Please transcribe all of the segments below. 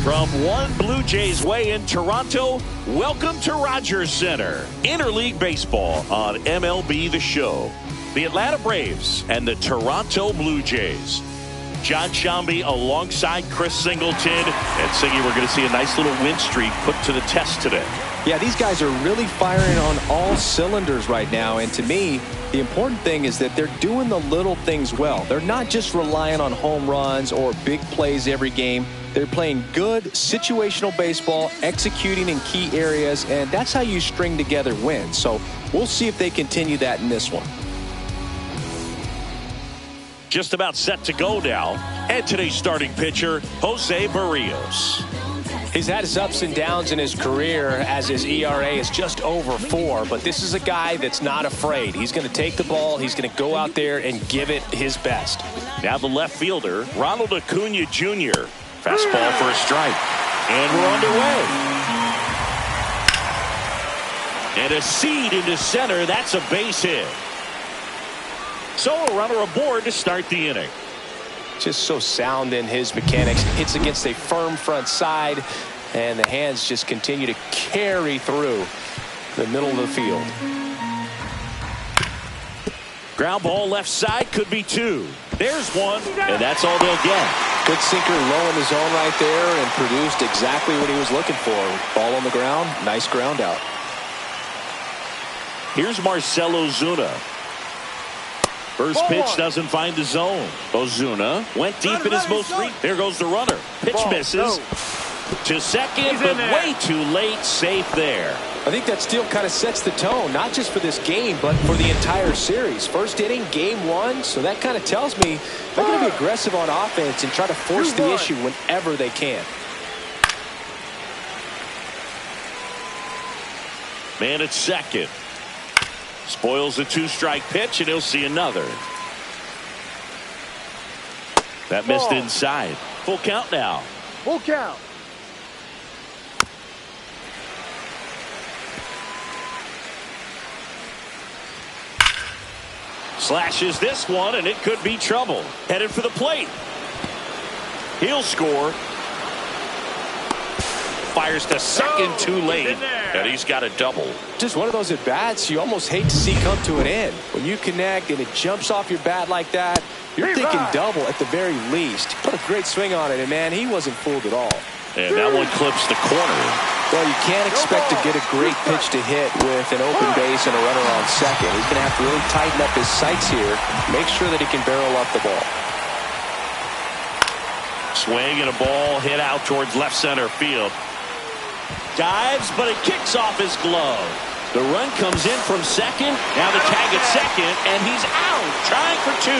From one Blue Jays way in Toronto, welcome to Rogers Center. Interleague Baseball on MLB The Show. The Atlanta Braves and the Toronto Blue Jays. John Shambi alongside Chris Singleton. And Siggy, we're going to see a nice little win streak put to the test today. Yeah, these guys are really firing on all cylinders right now. And to me, the important thing is that they're doing the little things well. They're not just relying on home runs or big plays every game. They're playing good situational baseball, executing in key areas, and that's how you string together wins. So we'll see if they continue that in this one. Just about set to go now. And today's starting pitcher, Jose Barrios. He's had his ups and downs in his career as his ERA is just over 4, but this is a guy that's not afraid. He's going to take the ball, he's going to go out there and give it his best. Now the left fielder, Ronald Acuna Jr. Fastball for a strike. And we're underway. And a seed into center. That's a base hit. So a runner aboard to start the inning. Just so sound in his mechanics. Hits against a firm front side, and the hands just continue to carry through the middle of the field. Ground ball left side, could be 2. There's 1, and that's all they'll get. Good sinker low in the zone right there and produced exactly what he was looking for. Ball on the ground, nice ground out. Here's Marcell Ozuna. First pitch doesn't find the zone. Ozuna went deep in his most recent. There goes the runner. Pitch misses to second, but way too late. Safe there. I think that steal kind of sets the tone, not just for this game, but for the entire series. First inning, game 1, so that kind of tells me they're going to be aggressive on offense and try to force the issue whenever they can. Man at second. Spoils the 2-strike pitch, and he'll see another. That missed inside. Full count now. Full count. Slashes this one, and it could be trouble. Headed for the plate. He'll score. Fires to second too late, and he's got a double. Just one of those at-bats you almost hate to see come to an end. When you connect and it jumps off your bat like that, you're thinking double at the very least. Put a great swing on it, and man, he wasn't fooled at all. And that one clips the corner. Well, you can't expect to get a great pitch to hit with an open base and a runner on second. He's going to have to really tighten up his sights here, make sure that he can barrel up the ball. Swing and a ball hit out towards left center field. Dives, but it kicks off his glove. The run comes in from second. Now the tag at second, and he's out, trying for 2.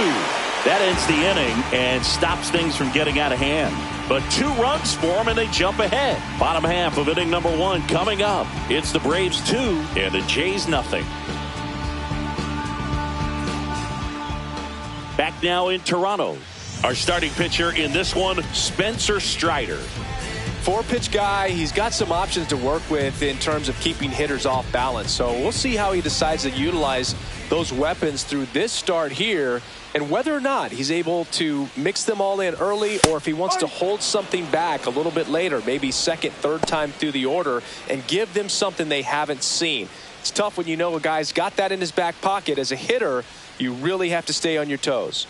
That ends the inning and stops things from getting out of hand. But 2 runs for him, and they jump ahead. Bottom half of inning number 1 coming up. It's the Braves 2 and the Jays nothing. Back now in Toronto. Our starting pitcher in this one, Spencer Strider. 4-pitch guy. He's got some options to work with in terms of keeping hitters off balance. So we'll see how he decides to utilize those weapons through this start here, and whether or not he's able to mix them all in early, or if he wants to hold something back a little bit later, maybe second, third time through the order, and give them something they haven't seen. It's tough when you know a guy's got that in his back pocket. As a hitter, you really have to stay on your toes.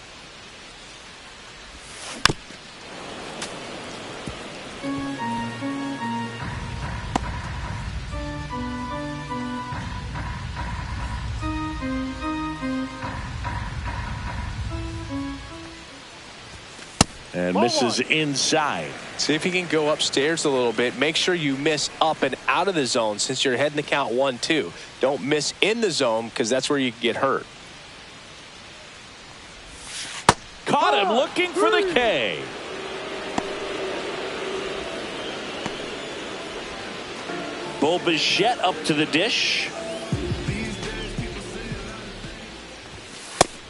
And misses inside. See if he can go upstairs a little bit. Make sure you miss up and out of the zone since you're heading the count 1-2. Don't miss in the zone, because that's where you get hurt. Caught him looking for the K. Bo Bichette up to the dish.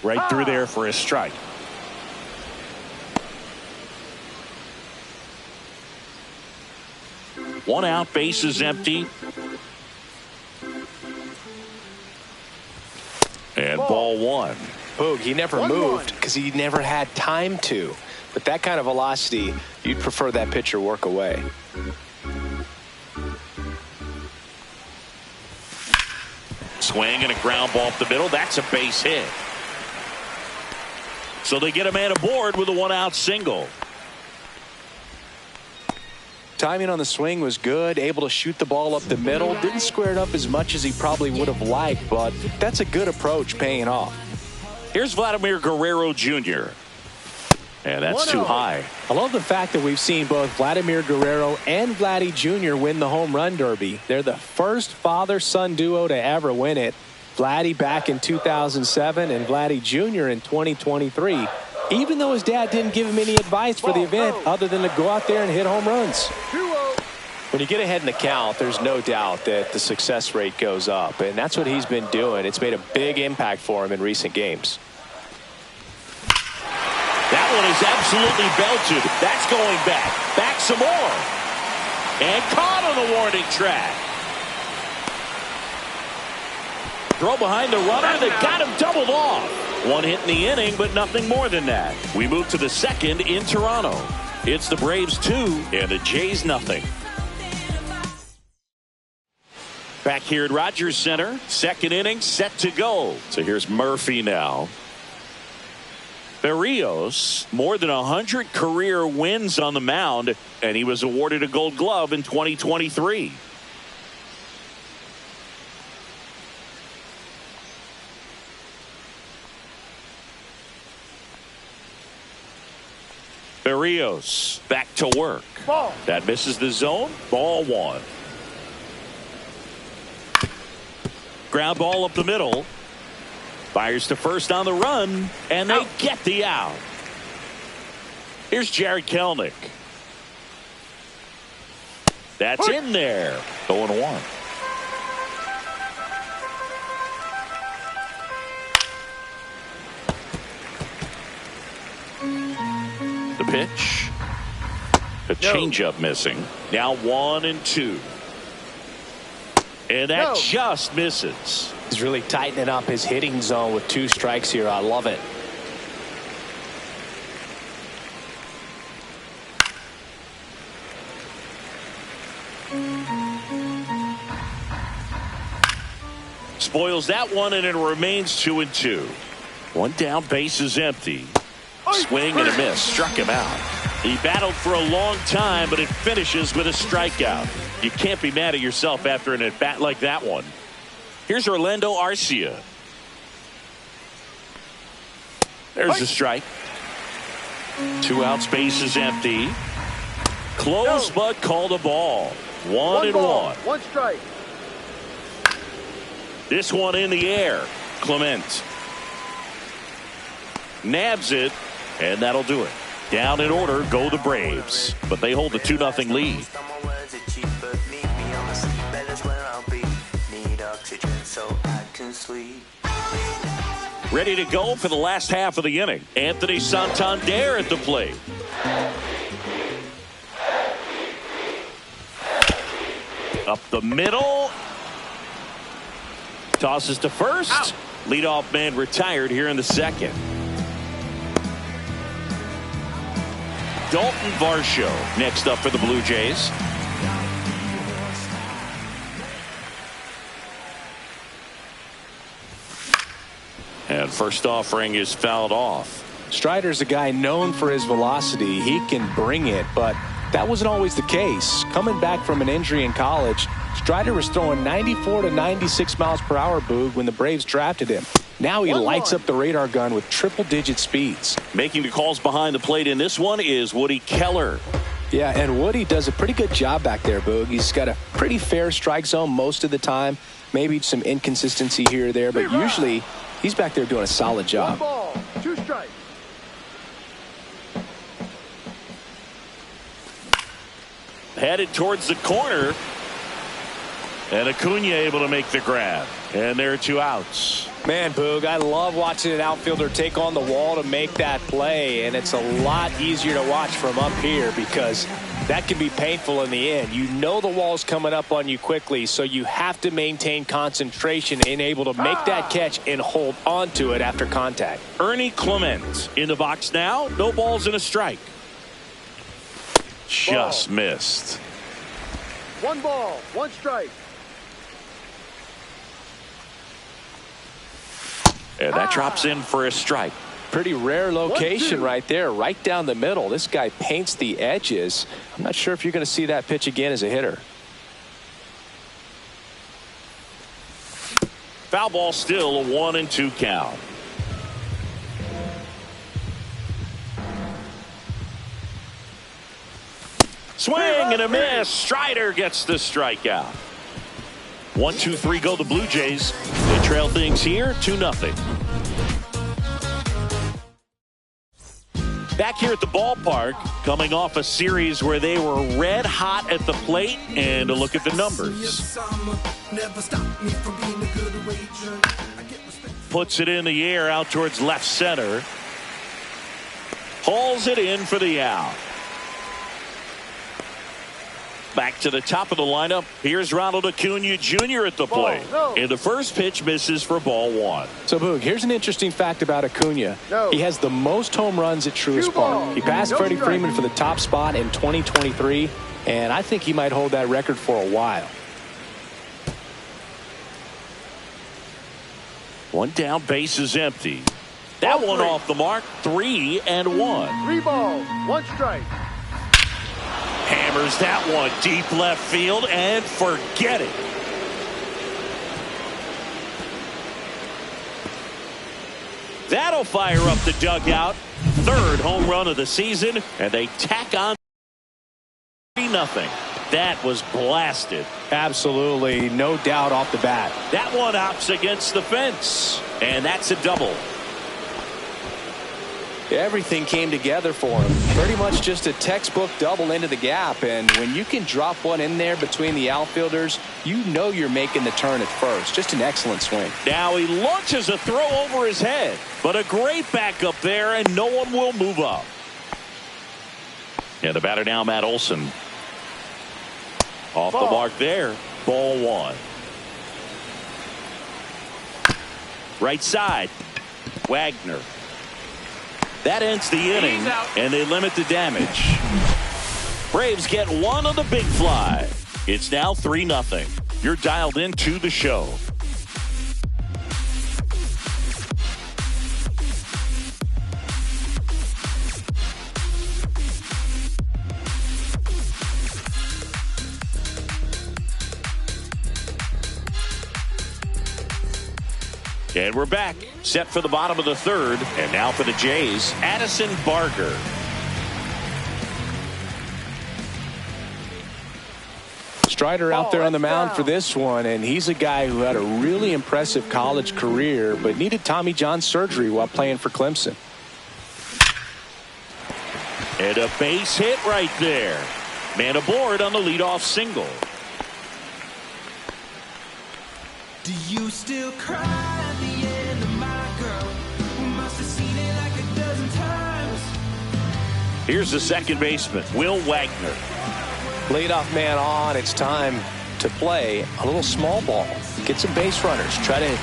Right through there for a strike. One out, base is empty. And ball 1. Boog, he never moved because he never had time to. But that kind of velocity, you'd prefer that pitcher work away. Swing and a ground ball up the middle. That's a base hit. So they get a man aboard with a one-out single. Timing on the swing was good, able to shoot the ball up the middle. Didn't square it up as much as he probably would have liked, but that's a good approach paying off. Here's Vladimir Guerrero Jr. And that's too high. I love the fact that we've seen both Vladimir Guerrero and Vladdy Jr. win the home run derby. They're the first father-son duo to ever win it. Vladdy back in 2007 and Vladdy Jr. in 2023. Even though his dad didn't give him any advice for the event other than to go out there and hit home runs. When you get ahead in the count, there's no doubt that the success rate goes up, and that's what he's been doing. It's made a big impact for him in recent games. That one is absolutely belted. That's going back. Back some more. And caught on the warning track. Throw behind the runner. They got him doubled off. One hit in the inning, but nothing more than that. We move to the second in Toronto. It's the Braves 2 and the Jays nothing. Back here at Rogers Center, second inning set to go. So here's Murphy now. Berrios, more than 100 career wins on the mound, and he was awarded a Gold Glove in 2023. Berrios back to work. Ball. That misses the zone. Ball one. Ground ball up the middle. Fires to first on the run, and they get the out. Here's Jared Kelenic. That's in there. 0-1. The pitch. The changeup missing. Now 1-2. And that just misses. He's really tightening up his hitting zone with 2 strikes here. I love it. Spoils that one, and it remains 2-2. One down, base is empty. Swing and a miss. Struck him out. He battled for a long time, but it finishes with a strikeout. You can't be mad at yourself after an at-bat like that one. Here's Orlando Arcia. There's the strike. 2 outs, base is empty. Close, but called a ball. 1-1. 1 strike. This one in the air. Clement nabs it, and that'll do it. Down in order go the Braves, but they hold the 2-0 lead. Ready to go for the last half of the inning. Anthony Santander at the plate. Up the middle. Tosses to first. Leadoff man retired here in the second. Dalton Varsho next up for the Blue Jays. And first offering is fouled off. Strider's a guy known for his velocity. He can bring it, but that wasn't always the case. Coming back from an injury in college, Strider was throwing 94 to 96 miles per hour, Boog, when the Braves drafted him. Now he lights up the radar gun with triple-digit speeds. Making the calls behind the plate in this one is Woody Keller. Yeah, and Woody does a pretty good job back there, Boog. He's got a pretty fair strike zone most of the time. Maybe some inconsistency here or there, but usually he's back there doing a solid job. 1 ball, 2 strikes. Headed towards the corner. And Acuna able to make the grab. And there are 2 outs. Man, Boog, I love watching an outfielder take on the wall to make that play, and it's a lot easier to watch from up here because That can be painful in the end. You know the wall's coming up on you quickly, so you have to maintain concentration and able to make that catch and hold on to it after contact. Ernie Clement in the box now. No balls and a strike. Just missed. 1 ball, 1 strike. And that drops in for a strike. Pretty rare location right there, right down the middle. This guy paints the edges. I'm not sure if you're going to see that pitch again as a hitter. Foul ball, still a 1-2 count. Swing and a miss. Strider gets the strikeout. 1-2-3 go the Blue Jays. They trail things here 2-0. Back here at the ballpark, coming off a series where they were red hot at the plate, and a look at the numbers. Puts it in the air out towards left center. Hauls it in for the out. Back to the top of the lineup. Here's Ronald Acuna Jr. at the plate. And the first pitch misses for ball 1. So, Boog, here's an interesting fact about Acuna. He has the most home runs at Truist Park. He passed Freddie Freeman for the top spot in 2023, and I think he might hold that record for a while. 1 down, base is empty. That one off the mark. 3-1. 3 balls, 1 strike. Hammers that one deep left field and forget it. That'll fire up the dugout. 3rd home run of the season, and they tack on 3-0. That was blasted. Absolutely, no doubt off the bat. That one hops against the fence, and that's a double. Everything came together for him. Pretty much just a textbook double into the gap, and when you can drop one in there between the outfielders, you know you're making the turn at first. Just an excellent swing. Now he launches a throw over his head, but a great backup there, and no one will move up. And the batter now, Matt Olson. Off the mark there. Ball 1. Right side. Wagner. That ends the inning, and they limit the damage. Braves get one on the big fly. It's now 3-0. You're dialed into the show. And we're back, set for the bottom of the 3rd, and now for the Jays, Addison Barger. Strider out there on the mound for this one, and he's a guy who had a really impressive college career, but needed Tommy John surgery while playing for Clemson. And a base hit right there. Man aboard on the leadoff single. Do you still cry at the end of my girl? We must have seen it like a dozen times. Here's the second baseman, Will Wagner. Leadoff man on. It's time to play a little small ball. Get some base runners. Try to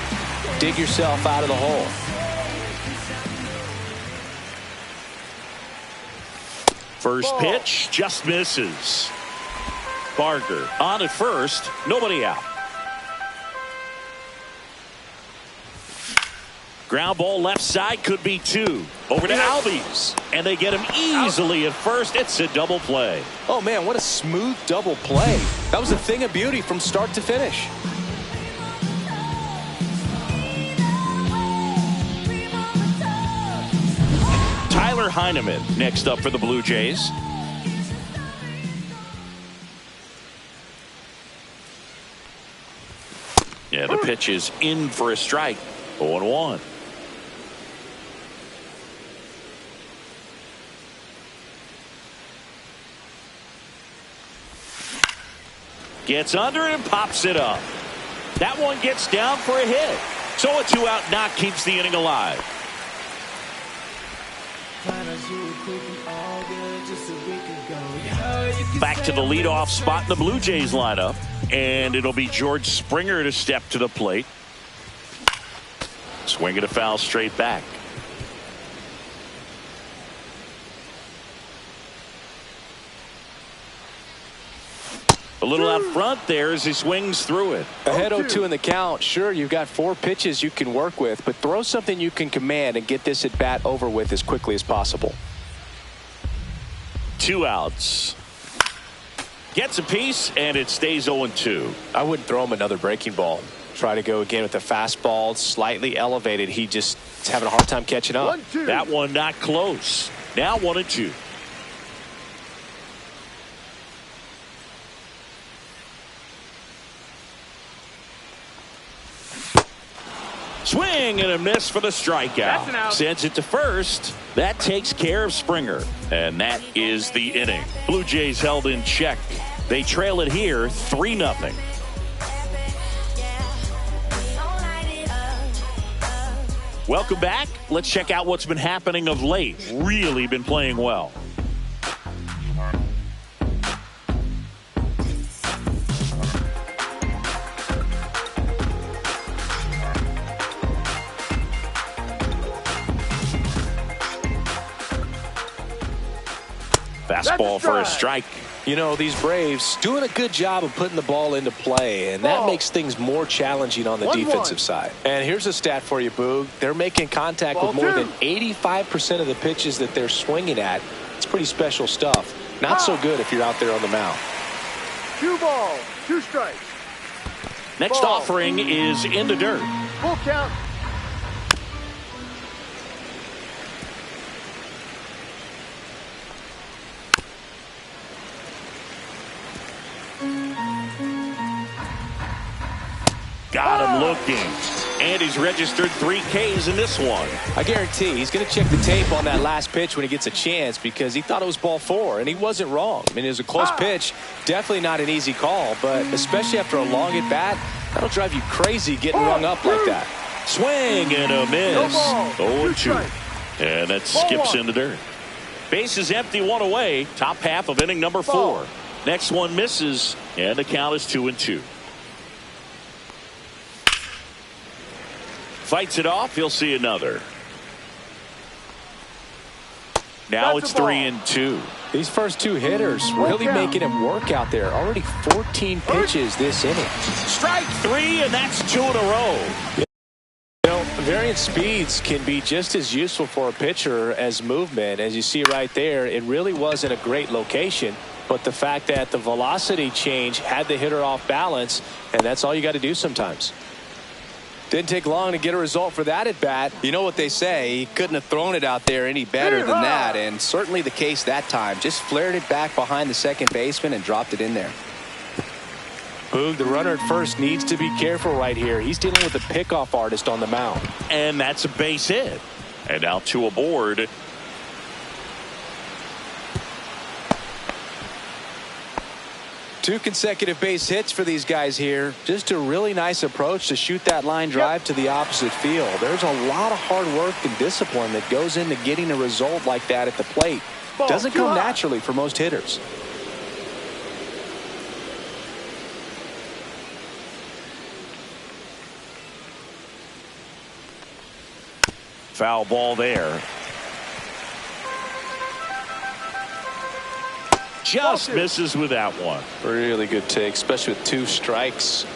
dig yourself out of the hole. First pitch just misses. Barger on at first. Nobody out. Ground ball left side, could be 2. Over to Albies. And they get him easily at first. It's a double play. Oh, man, what a smooth double play. That was a thing of beauty from start to finish. Tyler Heineman next up for the Blue Jays. Yeah, the pitch is in for a strike. 0-1. Gets under it and pops it up. That one gets down for a hit. So a 2-out knock keeps the inning alive. Thought I was you quick and all good just a week ago. Back to the leadoff spot in the Blue Jays lineup. And it'll be George Springer to step to the plate. Swinging a foul straight back. A little out front there as he swings through it. Ahead 0-2 in the count. Sure, you've got 4 pitches you can work with, but throw something you can command and get this at bat over with as quickly as possible. 2 outs. Gets a piece, and it stays 0-2. I wouldn't throw him another breaking ball. Try to go again with the fastball, slightly elevated. He just is having a hard time catching up. 1-2. That one not close. Now 1-2. Swing and a miss for the strikeout. Sends it to first. That takes care of Springer. And that is the inning. Blue Jays held in check. They trail it here 3-0. Welcome back. Let's check out what's been happening of late. Really been playing well. Fastball for a strike. You know, these Braves doing a good job of putting the ball into play, and that makes things more challenging on the defensive side. And here's a stat for you, Boog. They're making contact with more than 85% of the pitches that they're swinging at. It's pretty special stuff. Not so good if you're out there on the mound. 2 balls, 2 strikes. Next offering is in the dirt. Full count. Got him looking. And he's registered 3 Ks in this one. I guarantee he's going to check the tape on that last pitch when he gets a chance, because he thought it was ball 4, and he wasn't wrong. I mean, it was a close pitch. Definitely not an easy call, but especially after a long at bat, that'll drive you crazy getting rung up like that. Swing and a miss. 0-2. And that skips in the dirt. Base is empty, 1 away. Top half of inning number 4. Next one misses, and the count is 2-2. Fights it off. He'll see another. Now it's 3-2. These first 2 hitters really making him work out there. Already 14 pitches this inning. Strike 3, and that's 2 in a row. You know, variant speeds can be just as useful for a pitcher as movement. As you see right there, it really wasn't a great location, but the fact that the velocity change had the hitter off balance, and that's all you got to do sometimes. Didn't take long to get a result for that at bat. You know what they say, he couldn't have thrown it out there any better than that, and certainly the case that time. Just flared it back behind the second baseman and dropped it in there. Boog, the runner at first needs to be careful right here. He's dealing with a pickoff artist on the mound. And that's a base hit. And now 2 aboard. Two consecutive base hits for these guys here. Just a really nice approach to shoot that line drive to the opposite field. There's a lot of hard work and discipline that goes into getting a result like that at the plate. Doesn't come naturally for most hitters. Foul ball there. Just misses with that one. Really good take, especially with 2 strikes.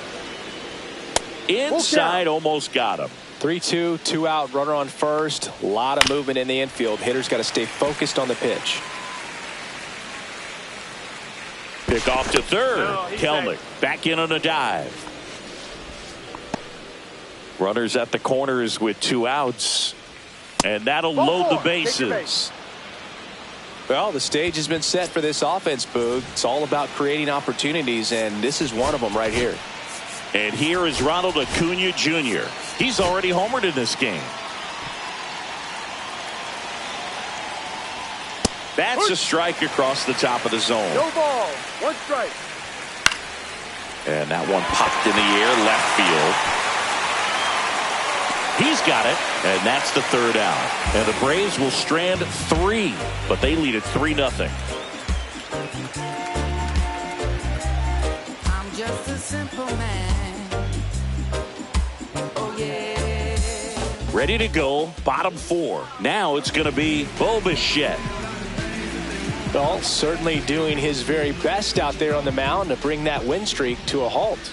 Inside, almost got him. 3-2, 2 out, runner on first. A lot of movement in the infield. Hitters got to stay focused on the pitch. Pick off to third. Kelnick back in on a dive. Runners at the corners with 2 outs. And that'll load the bases. Well, the stage has been set for this offense, Boog. It's all about creating opportunities, and this is one of them right here. And here is Ronald Acuna Jr. He's already homered in this game. That's a strike across the top of the zone. No ball, 1 strike. And that one popped in the air, left field. He's got it, and that's the 3rd out. And the Braves will strand 3, but they lead at 3-0. just a simple man. Oh yeah. Ready to go, bottom 4. Now it's going to be Bo Bichette. Well, certainly doing his very best out there on the mound to bring that win streak to a halt.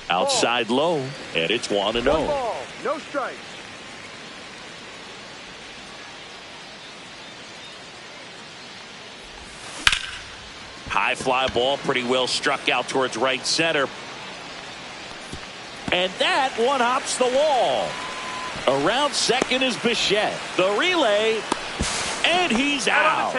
Outside low, and it's 1-0. One ball, no strikes. High fly ball, pretty well struck out towards right center. And that one hops the wall. Around second is Bichette. The relay, and he's out.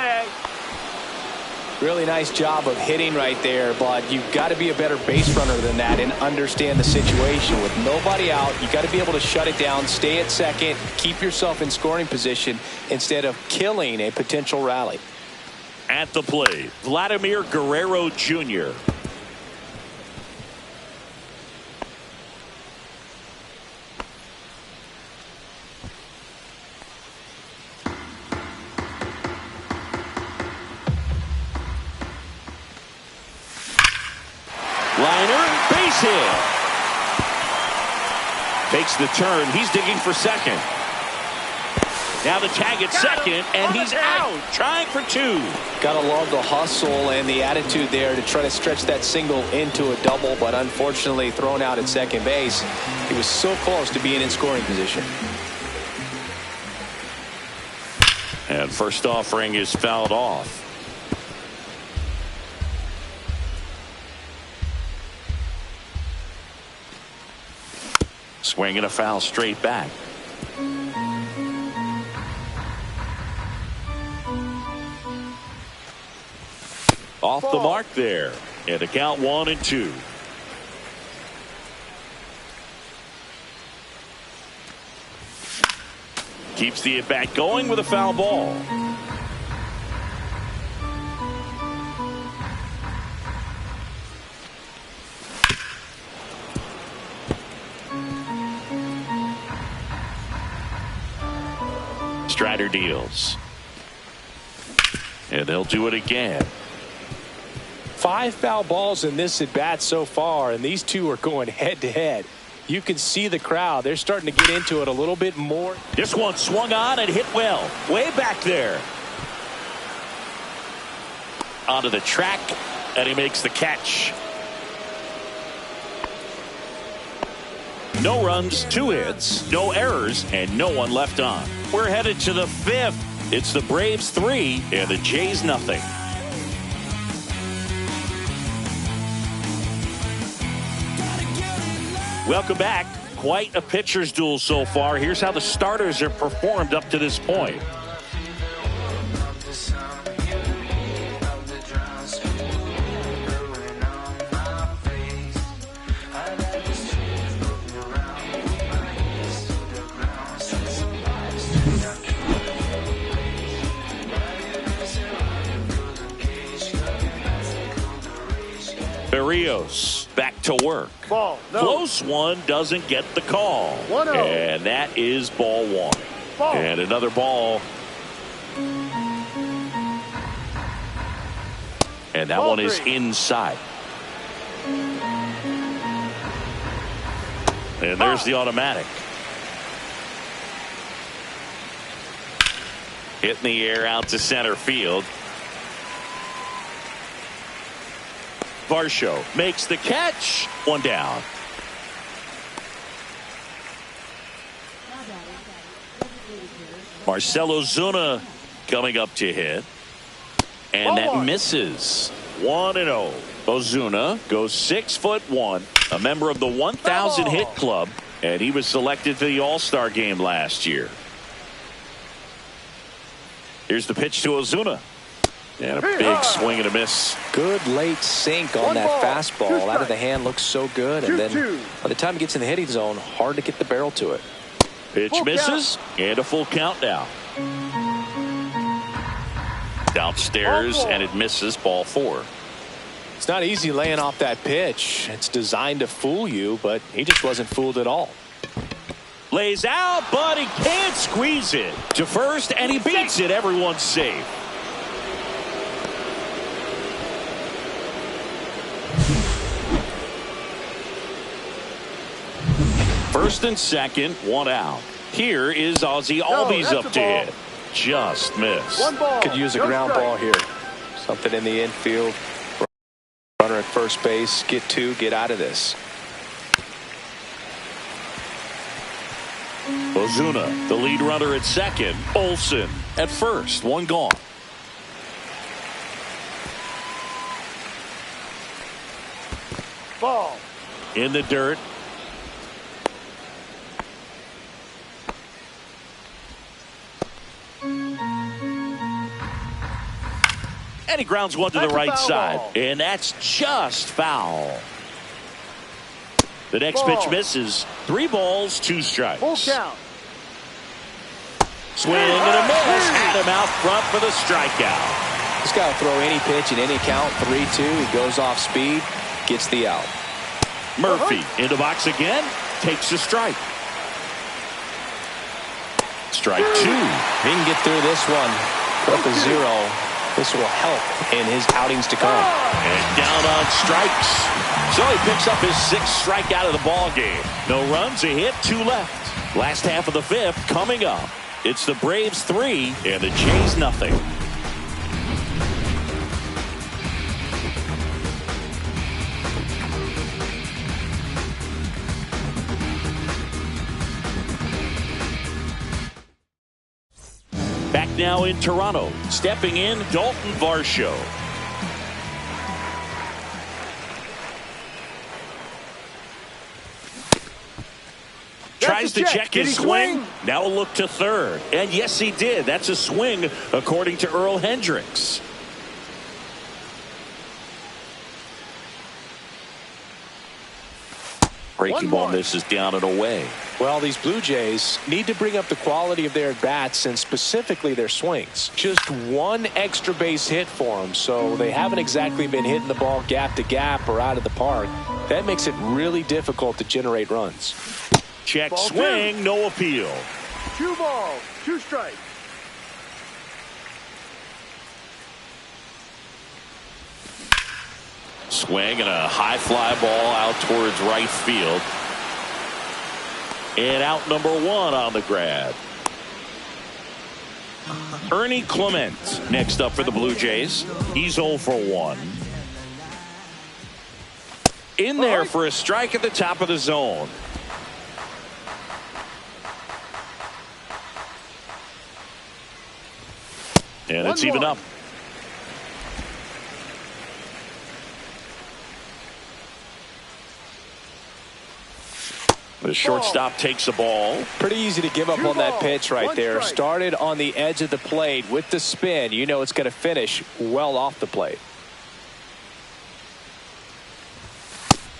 Really nice job of hitting right there, but you've got to be a better base runner than that and understand the situation. With nobody out, you got to be able to shut it down, stay at second, keep yourself in scoring position instead of killing a potential rally. At the plate, Vladimir Guerrero Jr. Liner, base hit. Takes the turn. He's digging for second. Now the tag at second, and he's out. Trying for 2. Gotta love the hustle and the attitude there to try to stretch that single into a double, but unfortunately thrown out at second base. He was so close to being in scoring position. And first offering is fouled off. Swinging a foul straight back. Off the mark there. And a count 1-2. Keeps the at-bat going with a foul ball. Strider deals. And they'll do it again. 5 foul balls in this at bat so far, and these two are going head to head. You can see the crowd. They're starting to get into it a little bit more. This one swung on and hit well. Way back there. Onto the track, and he makes the catch. No runs, 2 hits, no errors, and no one left on. We're headed to the 5th. It's the Braves 3 and the Jays nothing. Welcome back. Quite a pitcher's duel so far. Here's how the starters have performed up to this point. Berrios back to work. Ball, no. Close one, doesn't get the call. 1-0. And that is ball 1. Ball. And another ball. And that Ball one is 3. inside. And there's the automatic. Hit in the air out to center field. Varsho makes the catch. 1 down. Marcelo Zuna coming up to hit. And that misses. 1-0. Ozuna goes 6'1", a member of the 1,000 hit club, and he was selected for the All-Star game last year. Here's the pitch to Ozuna. And a big swing and a miss. Good late sink on that fastball. Out of the hand, looks so good. And then by the time it gets in the hitting zone, hard to get the barrel to it. Pitch misses, and a full count now. Downstairs, and it misses, ball 4. It's not easy laying off that pitch. It's designed to fool you, but he just wasn't fooled at all. Lays out, but he can't squeeze it. To first, and he beats it. Everyone's safe. First and second, one out. Here is Ozzie Albies that's up a to ball. hit. Just missed. One ball. Could use a no ground strike. ball here. Something in the infield. Runner at first base. Get two. Get out of this. Ozuna, the lead runner at second. Olsen at first. One gone. Ball. In the dirt. And he grounds one to the That's a right foul side. ball. And that's just foul. The next Ball. pitch misses. 3 balls, 2 strikes. Full count. Swing and a miss. Had him out front for the strikeout. He's got to throw any pitch in any count. 3-2. He goes off speed. Gets the out. Murphy into box again. Takes a strike. Strike 2. He can get through this one with a 0. This will help in his outings to come. And down on strikes. So he picks up his 6th strikeout of the ball game. No runs, a hit, 2 left. Last half of the 5th coming up. It's the Braves 3 and the Jays nothing. Back now in Toronto. Stepping in, Dalton Varsho. Tries to check Did his he swing. swing? Now a look to third. And yes, he did. That's a swing, according to Earl Hendricks. Breaking ball 1-1. misses down and away. Well, these Blue Jays need to bring up the quality of their at-bats and specifically their swings. Just one extra base hit for them, so they haven't exactly been hitting the ball gap to gap or out of the park. That makes it really difficult to generate runs. Check Ball swing, 2. no appeal. 2 balls. 2 strikes. Swing and a high fly ball out towards right field. And out number 1 on the grab. Ernie Clement next up for the Blue Jays. He's 0 for 1. In there for a strike at the top of the zone. And it's 1-1. even up. The shortstop takes the ball. Pretty easy to give up 2 on that balls, pitch right 1 there. strike. Started on the edge of the plate with the spin. You know it's going to finish well off the plate.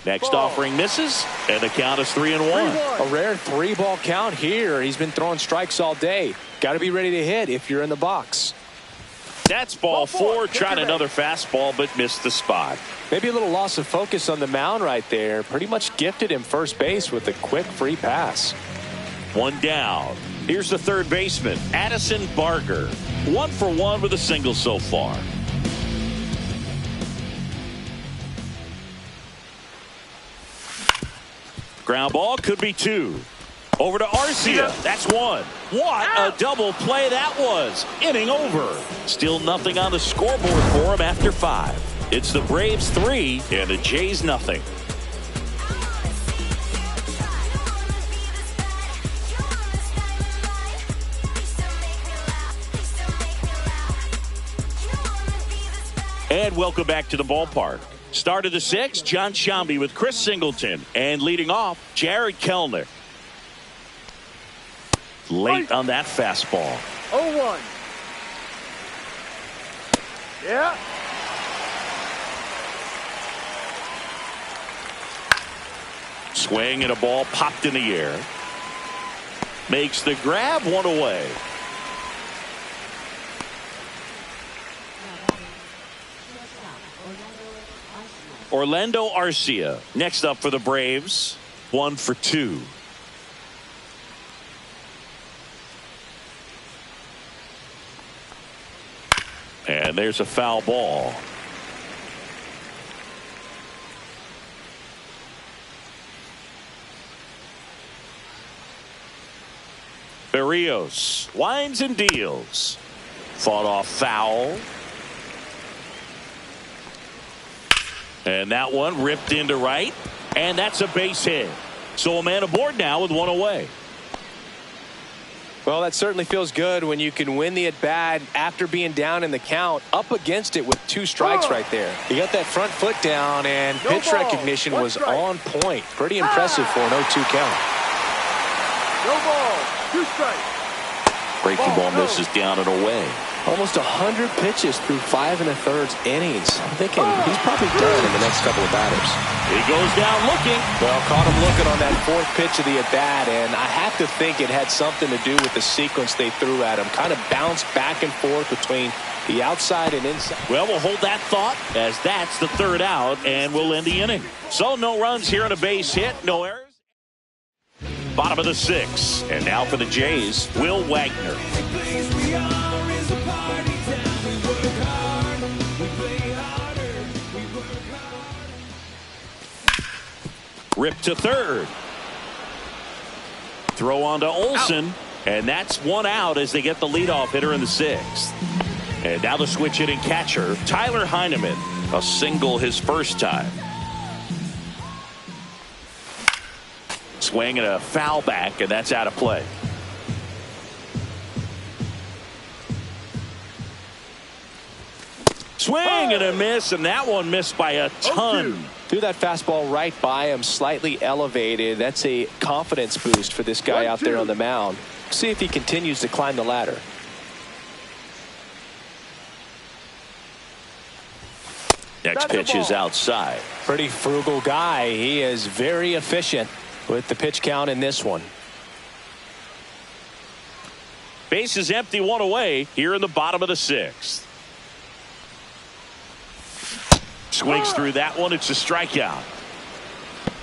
Next Ball. offering misses, and the count is 3-1. 3-1. A rare 3-ball count here. He's been throwing strikes all day. Got to be ready to hit if you're in the box. That's ball Ball 4. 4. Take Tried your another fastball, but missed the spot. Maybe a little loss of focus on the mound right there. Pretty much gifted him first base with a quick free pass. 1 down. Here's the third baseman, Addison Barger. 1 for 1 with a single so far. Ground ball could be 2. Over to Arcia. That's 1. What a double play that was. Inning over. Still nothing on the scoreboard for him after 5. It's the Braves 3 and the Jays nothing. And welcome back to the ballpark. Start of the 6th, John Shambi with Chris Singleton. And leading off, Jared Kelnick. Late on that fastball. 0-1. Yeah. Swing and a ball popped in the air. Makes the grab, 1 away. Orlando Arcia next up for the Braves. 1 for 2. And there's a foul ball. Berrios winds and deals. Fought off foul. And that one ripped into right. And that's a base hit. So a man aboard now with one away. Well, that certainly feels good when you can win the at-bat after being down in the count, up against it with 2 strikes right there. He got that front foot down, and pitch recognition was on point. Pretty impressive for an 0-2 count. No ball. 2 strikes. Breaking ball misses down and away. Almost 100 pitches through 5 1/3 innings. I'm thinking he's probably done in the next couple of batters. He goes down looking. Well, caught him looking on that 4th pitch of the at-bat, and I have to think it had something to do with the sequence they threw at him. Kind of bounced back and forth between the outside and inside. Well, we'll hold that thought as that's the 3rd out, and we'll end the inning. So no runs here on a base hit, no errors. Bottom of the 6th, and now for the Jays, Will Wagner. Rip to 3rd. Throw on to Olsen, and that's 1 out as they get the leadoff hitter in the 6th. And now the switch hitting catcher, Tyler Heineman. A single his first time. Swing and a foul back, and that's out of play. Swing and a miss, and that one missed by a ton. Threw that fastball right by him, slightly elevated. That's a confidence boost for this guy out there on the mound. See if he continues to climb the ladder. Next pitch is outside. Pretty frugal guy. He is very efficient with the pitch count in this one. Base is empty, 1 away here in the bottom of the 6th. Swings through that one. It's a strikeout.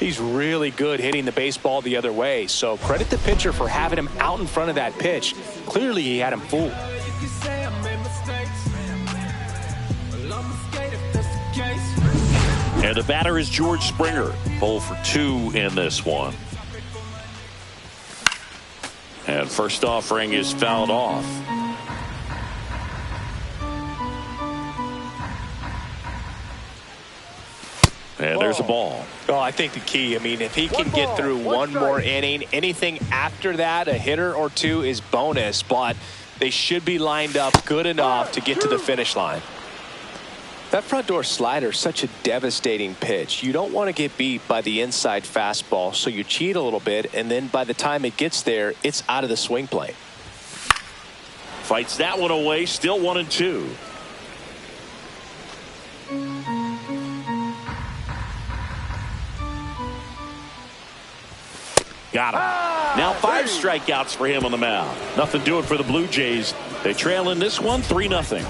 He's really good hitting the baseball the other way. So credit the pitcher for having him out in front of that pitch. Clearly he had him fooled. And the batter is George Springer. 0 for 2 in this one. And first offering is fouled off. And there's a ball. Well, I think the key, I mean, if he can get through one more inning, anything after that, a hitter or 2 is bonus, but they should be lined up good enough to get to the finish line. That front door slider is such a devastating pitch. You don't want to get beat by the inside fastball, so you cheat a little bit, and then by the time it gets there, it's out of the swing plane. Fights that one away, still 1-2. Got him. Now 5 strikeouts for him on the mound. Nothing doing for the Blue Jays. They trail in this one 3-0.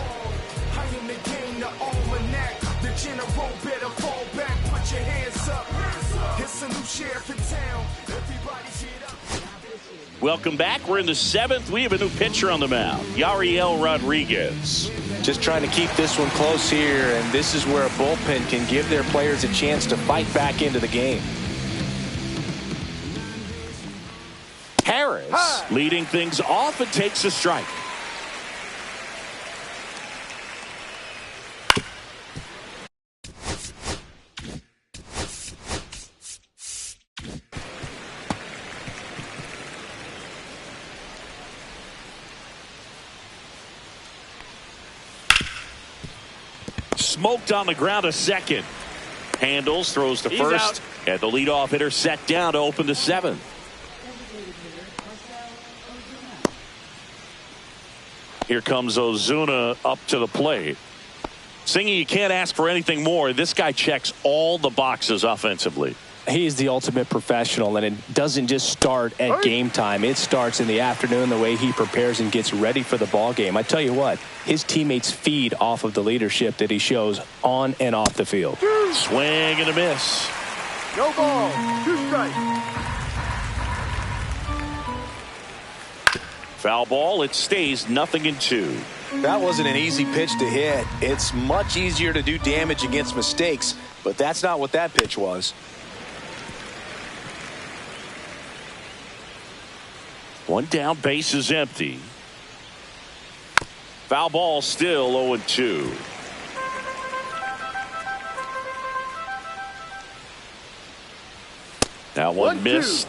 Welcome back. We're in the 7th. We have a new pitcher on the mound, Yariel Rodriguez. Just trying to keep this one close here, and this is where a bullpen can give their players a chance to fight back into the game. Harris leading things off and takes a strike. Smoked on the ground to second. Handles, throws to first, and the leadoff hitter set down to open the 7th. Here comes Ozuna up to the plate. Singing, you can't ask for anything more. This guy checks all the boxes offensively. He's the ultimate professional, and it doesn't just start at game time. It starts in the afternoon, the way he prepares and gets ready for the ball game. I tell you what, his teammates feed off of the leadership that he shows on and off the field. Swing and a miss. No ball. 2 strikes. Foul ball. It stays 0-2. That wasn't an easy pitch to hit. It's much easier to do damage against mistakes, but that's not what that pitch was. One down, base is empty. Foul ball, still 0-2. That one missed.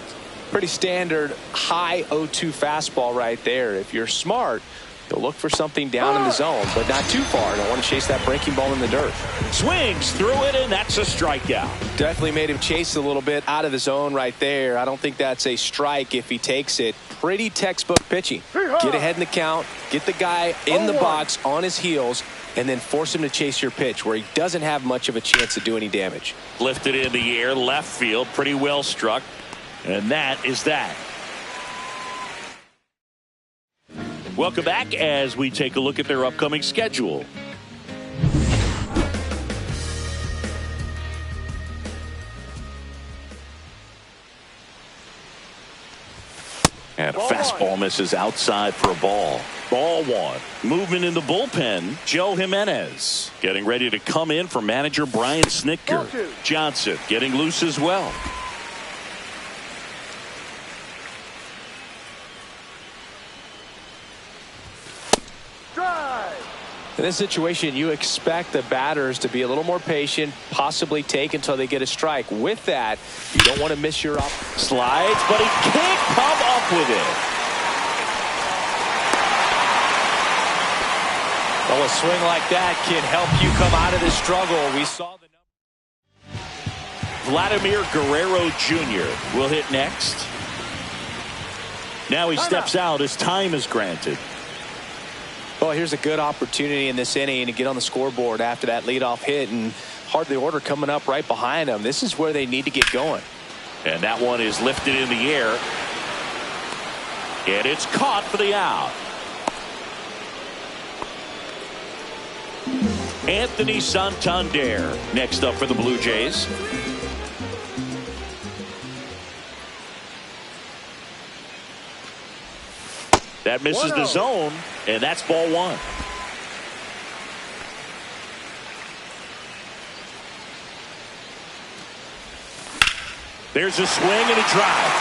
Pretty standard high 0-2 fastball right there. If you're smart, you'll look for something down in the zone, but not too far. Don't want to chase that breaking ball in the dirt. Swings through it, and that's a strikeout. Definitely made him chase a little bit out of the zone right there. I don't think that's a strike if he takes it. Pretty textbook pitching. Get ahead in the count, get the guy in the box on his heels, and then force him to chase your pitch where he doesn't have much of a chance to do any damage. Lifted in the air, left field, pretty well struck. And that is that. Welcome back as we take a look at their upcoming schedule. And a fastball misses outside for a ball. Ball one. Movement in the bullpen. Joe Jimenez getting ready to come in for manager Brian Snitker. Johnson getting loose as well. In this situation, you expect the batters to be a little more patient, possibly take until they get a strike. With that, you don't want to miss your up. Slides, but he can't come up with it. Well, a swing like that can help you come out of the struggle. We saw the Vladimir Guerrero Jr. will hit next. Now he steps out as time is granted. Well, here's a good opportunity in this inning to get on the scoreboard after that leadoff hit, and hardly order coming up right behind them. This is where they need to get going. And that one is lifted in the air. And it's caught for the out. Anthony Santander next up for the Blue Jays. That misses the zone, and that's ball one. There's a swing and a drive.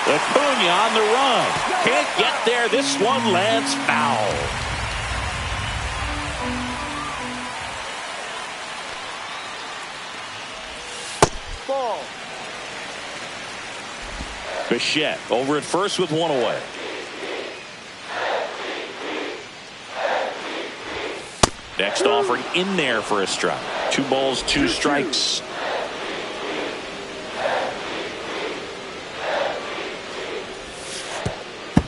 Acuna on the run. Can't get there. This one lands foul. Ball. Bichette over at first with one away. Next offering in there for a strike. 2 balls, 2 strikes.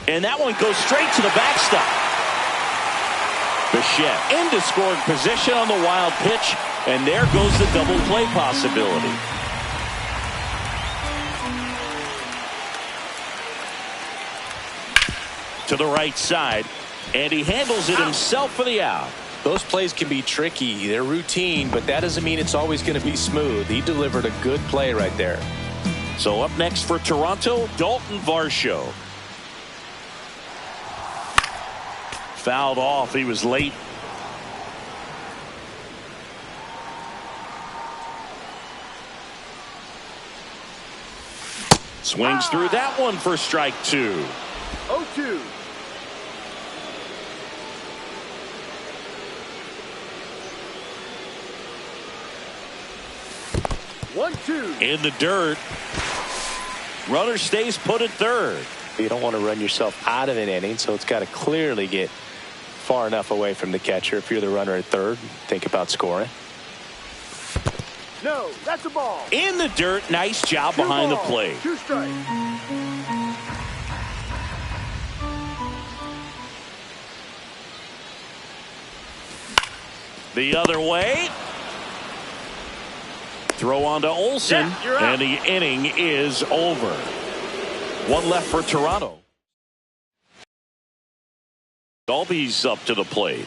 And that one goes straight to the backstop. Bichette into scoring position on the wild pitch. And there goes the double play possibility. To the right side. And he handles it himself for the out. Those plays can be tricky. They're routine, but that doesn't mean it's always going to be smooth. He delivered a good play right there. So up next for Toronto, Dalton Varsho. Fouled off. He was late. Swings through that one for strike 2. 0-2. In the dirt. Runner stays put at third. You don't want to run yourself out of an inning, so it's got to clearly get far enough away from the catcher. If you're the runner at third, think about scoring. No, that's a ball. In the dirt. Nice job behind the plate. 2 strikes. The other way. Throw on to Olsen, and the inning is over. 1 left for Toronto. Dalby's up to the plate.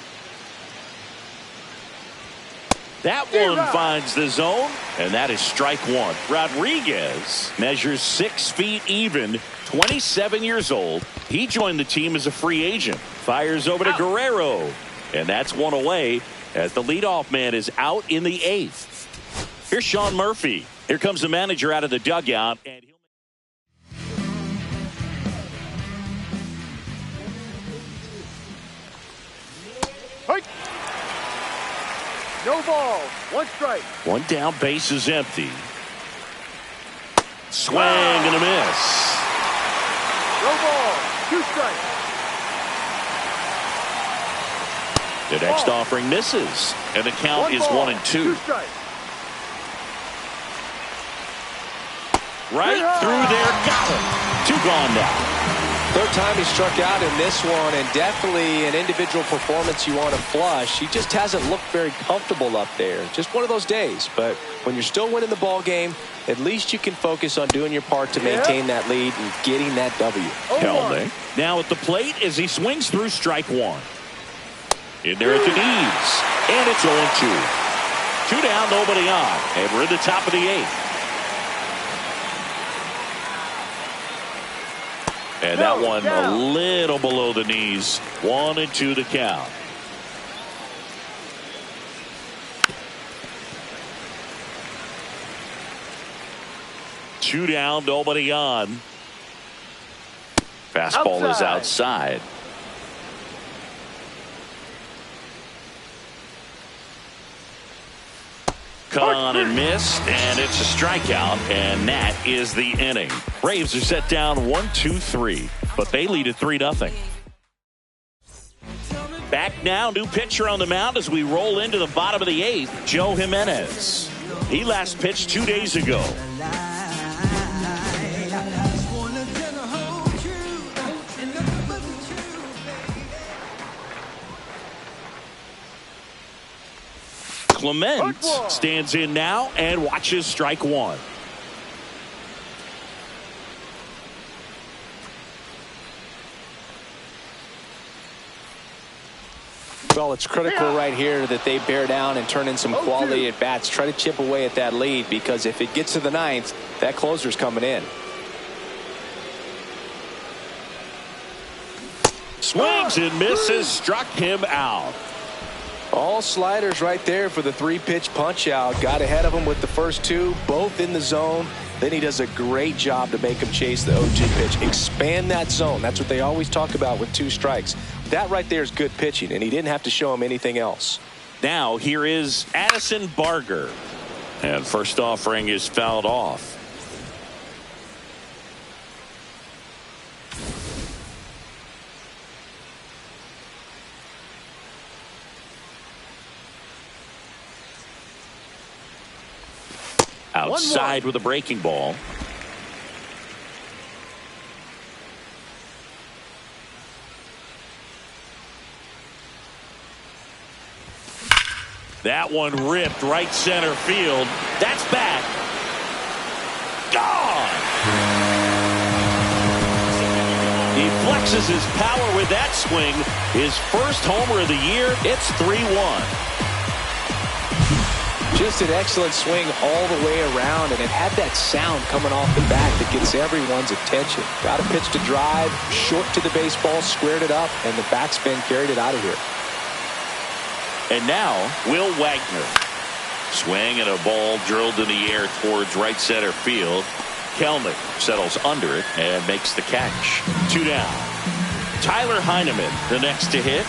That one finds the zone, and that is strike 1. Rodriguez measures 6 feet even, 27 years old. He joined the team as a free agent. Fires over to Guerrero, and that's 1 away as the leadoff man is out in the 8th. Here's Sean Murphy. Here comes the manager out of the dugout. And No balls. One strike. One down, base is empty. Swing and a miss. No balls. Two strikes. The next offering misses, and the count is 1-2. Two strikes. Right through there, got him. Two gone now. Third time he struck out in this one, and definitely an individual performance you want to flush. He just hasn't looked very comfortable up there. Just one of those days. But when you're still winning the ball game, at least you can focus on doing your part to maintain that lead and getting that W. Kelnick now at the plate as he swings through strike one. In there at the knees, and it's 0-2. 2 down, nobody on, and we're in the top of the 8th. And that one a little below the knees. 1-2 to count. Two down, nobody on. Fastball is outside. Cut on and missed, and it's a strikeout, and that is the inning. Braves are set down 1-2-3, but they lead at 3-0. Back now, new pitcher on the mound as we roll into the bottom of the 8th, Joe Jimenez. He last pitched 2 days ago. Clement stands in now and watches strike one. Well, it's critical right here that they bear down and turn in some quality at bats. Try to chip away at that lead, because if it gets to the 9th, that closer's coming in. Swings and misses, struck him out. All sliders right there for the 3-pitch punch out. Got ahead of him with the first 2, both in the zone. Then he does a great job to make him chase the 0-2 pitch. Expand that zone. That's what they always talk about with 2 strikes. That right there is good pitching, and he didn't have to show him anything else. Now here is Addison Barger. And first offering is fouled off. Outside with a breaking ball. That one ripped right center field. That's back. Gone. He flexes his power with that swing. His first homer of the year. It's 3-1. Just an excellent swing all the way around, and it had that sound coming off the bat that gets everyone's attention. Got a pitch to drive, short to the baseball, squared it up, and the backspin carried it out of here. And now, Will Wagner. Swing and a ball drilled in the air towards right center field. Kelnick settles under it and makes the catch. 2 down. Tyler Heineman, the next to hit.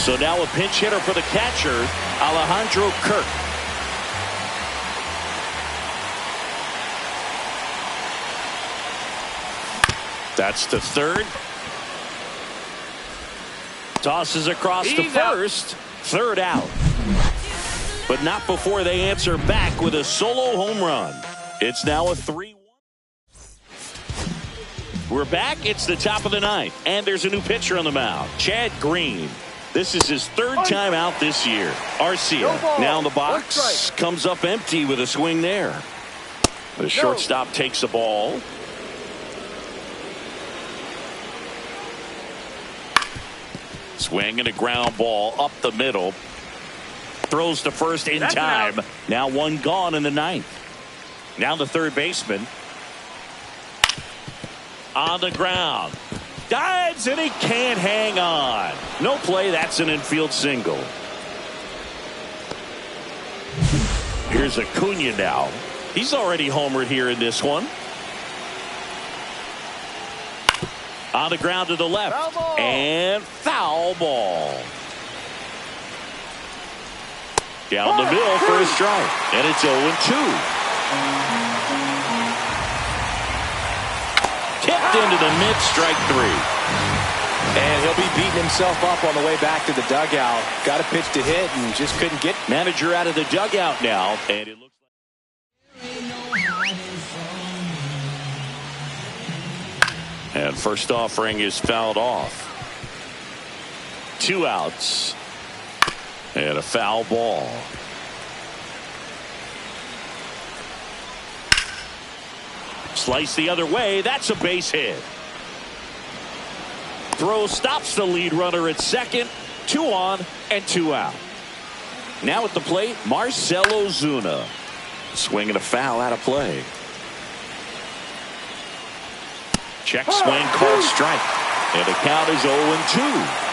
So now a pinch hitter for the catcher, Alejandro Kirk. That's to third. Tosses across to first. Third out. But not before they answer back with a solo home run. It's now a 3-1. We're back. It's the top of the 9th. And there's a new pitcher on the mound, Chad Green. This is his 3rd time out this year. Arcia now in the box. Comes up empty with a swing there. The shortstop takes the ball. Swing and a ground ball up the middle. Throws to first in time. Now one gone in the 9th. Now the third baseman. On the ground. Dives and he can't hang on. No play. That's an infield single. Here's Acuna now. He's already homered here in this one. On the ground to the left. And foul ball. Down the middle for a strike. And it's 0-2. Tipped into the mid, strike 3. And he'll be beating himself up on the way back to the dugout. Got a pitch to hit and just couldn't get. Manager out of the dugout now. And it looks like. And first offering is fouled off. 2 outs. And a foul ball. Slice the other way. That's a base hit. Throw stops the lead runner at second. 2 on and 2 out. Now at the plate, Marcell Ozuna. Swinging a foul out of play. Check swing called strike. And the count is 0-2.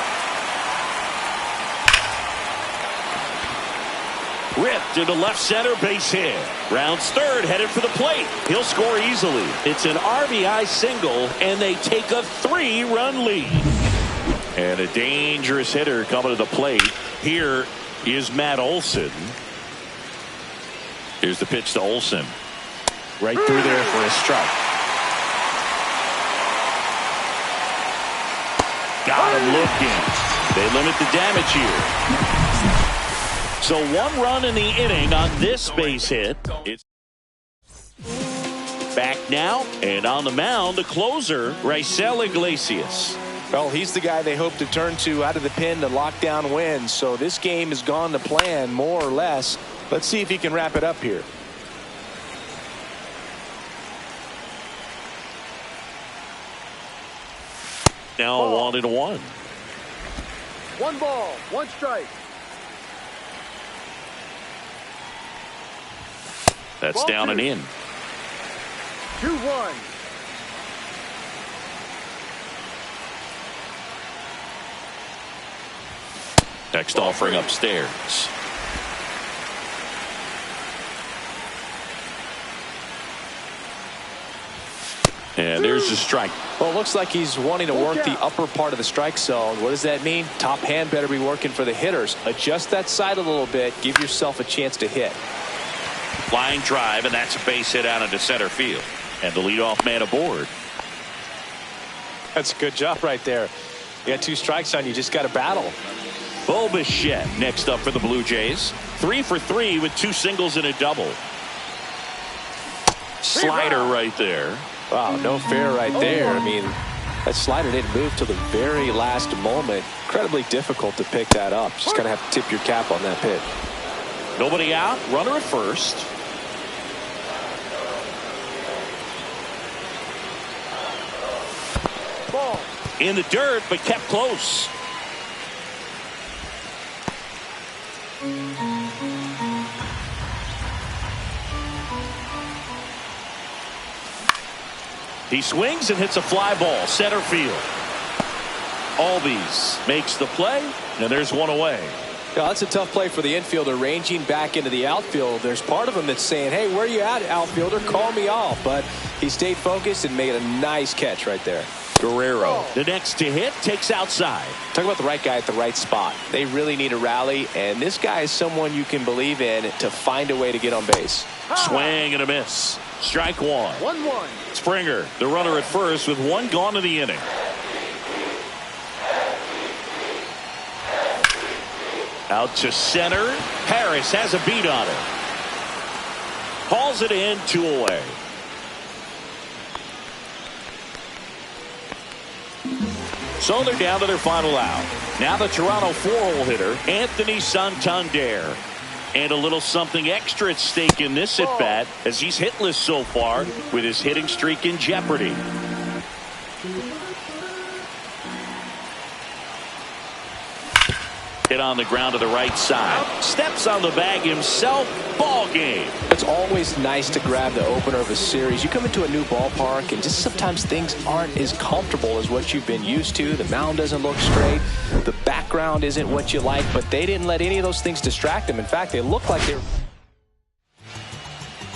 Ripped into left center, base hit. Rounds third, headed for the plate. He'll score easily. It's an RBI single, and they take a 3-run lead. And a dangerous hitter coming to the plate. Here is Matt Olson. Here's the pitch to Olson. Right through there for a strike. Got him looking. They limit the damage here. So 1 run in the inning on this base hit. It's back now, and on the mound, the closer, Raisel Iglesias. Well, he's the guy they hope to turn to out of the pen to lock down wins. So this game has gone to plan, more or less. Let's see if he can wrap it up here. Now 1-1. 1 ball, 1 strike. That's Ball down 2. and in. 2-1. Next offering upstairs. And there's the strike. Well, it looks like he's wanting to work the upper part of the strike zone. What does that mean? Top hand better be working for the hitters. Adjust that side a little bit. Give yourself a chance to hit. Line drive, and that's a base hit out into center field. And the leadoff man aboard. That's a good job right there. You got 2 strikes on you. Just got to battle. Bo Bichette next up for the Blue Jays. 3 for 3 with 2 singles and a double. Slider right there. Wow, no fair right there. I mean, that slider didn't move till the very last moment. Incredibly difficult to pick that up. Just going to have to tip your cap on that pitch. Nobody out. Runner at first. Ball. In the dirt, but kept close. He swings and hits a fly ball, center field. Albies makes the play, and there's 1 away. Yeah, that's a tough play for the infielder, ranging back into the outfield. There's part of him that's saying, hey, where you at, outfielder? Call me off. But he stayed focused and made a nice catch right there. Guerrero, the next to hit, takes outside. Talk about the right guy at the right spot. They really need a rally, and this guy is someone you can believe in to find a way to get on base. Swing and a miss. Strike 1. 1-1. Springer, the runner at first with 1 gone in the inning. Out to center. Harris has a beat on it. Hauls it in, 2 away. So they're down to their final out. Now the Toronto 4-hole hitter, Anthony Santander. And a little something extra at stake in this at-bat as he's hitless so far with his hitting streak in jeopardy. Hit on the ground to the right side. Steps on the bag himself. Ball game. It's always nice to grab the opener of a series. You come into a new ballpark and just sometimes things aren't as comfortable as what you've been used to. The mound doesn't look straight. The background isn't what you like, but they didn't let any of those things distract them. In fact, they look like they were